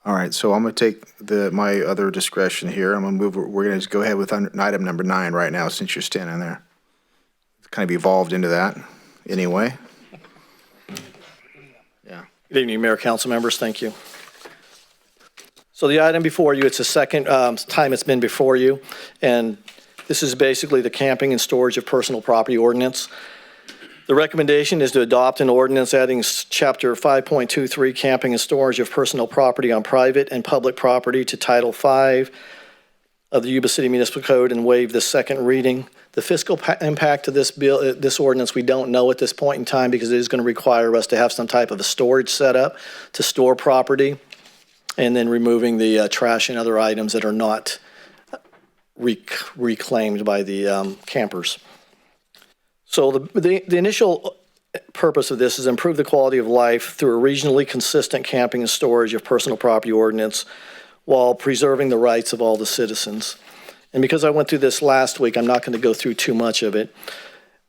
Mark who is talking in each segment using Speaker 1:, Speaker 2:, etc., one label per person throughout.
Speaker 1: All right, so I'm going to take my other discretion here. I'm going to move, we're going to go ahead with item number 9 right now, since you're standing there. It's kind of evolved into that anyway. Yeah.
Speaker 2: Good evening, Mayor, council members. Thank you. So the item before you, it's the second time it's been before you, and this is basically the camping and storage of personal property ordinance. The recommendation is to adopt an ordinance adding Chapter 5.23, camping and storage of personal property on private and public property, to Title 5 of the Yuba City Municipal Code and waive the second reading. The fiscal impact of this bill, this ordinance, we don't know at this point in time because it is going to require us to have some type of a storage setup to store property, and then removing the trash and other items that are not reclaimed by the campers. So the initial purpose of this is improve the quality of life through a regionally consistent camping and storage of personal property ordinance while preserving the rights of all the citizens. And because I went through this last week, I'm not going to go through too much of it.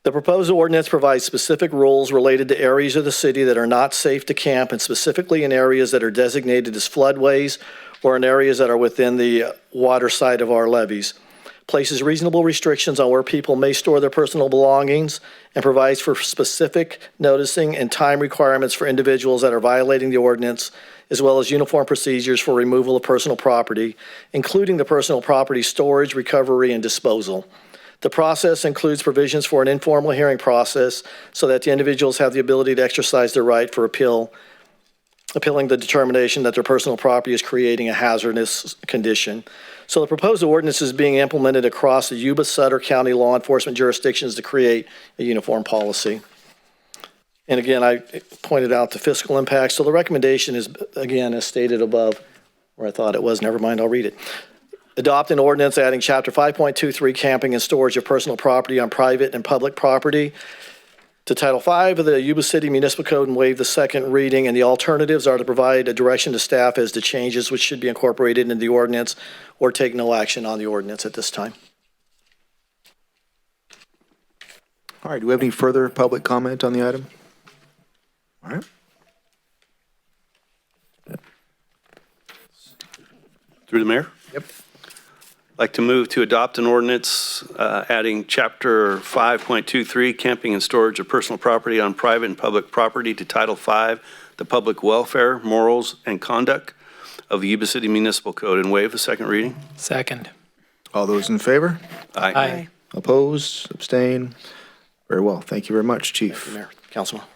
Speaker 2: The proposed ordinance provides specific rules related to areas of the city that are not safe to camp, and specifically in areas that are designated as floodways or in areas that are within the water side of our levees. Places reasonable restrictions on where people may store their personal belongings, and provides for specific noticing and time requirements for individuals that are violating the ordinance, as well as uniform procedures for removal of personal property, including the personal property storage, recovery, and disposal. The process includes provisions for an informal hearing process so that the individuals have the ability to exercise their right for appealing the determination that their personal property is creating a hazardous condition. So the proposed ordinance is being implemented across the Yuba Sutter County law enforcement jurisdictions to create a uniform policy. And again, I pointed out the fiscal impact. So the recommendation is, again, as stated above, where I thought it was, never mind, I'll read it. Adopt an ordinance adding Chapter 5.23, camping and storage of personal property on private and public property, to Title 5 of the Yuba City Municipal Code and waive the second reading. And the alternatives are to provide a direction to staff as to changes which should be incorporated into the ordinance, or take no action on the ordinance at this time.
Speaker 1: All right, do we have any further public comment on the item? All right.
Speaker 3: Through the mayor?
Speaker 1: Yep.
Speaker 3: I'd like to move to adopt an ordinance adding Chapter 5.23, camping and storage of personal property on private and public property, to Title 5, the public welfare, morals, and conduct of the Yuba City Municipal Code, and waive the second reading.
Speaker 4: Second.
Speaker 1: All those in favor?
Speaker 4: Aye.
Speaker 1: Opposed? Abstain? Very well. Thank you very much, Chief.
Speaker 2: Mayor, Councilman.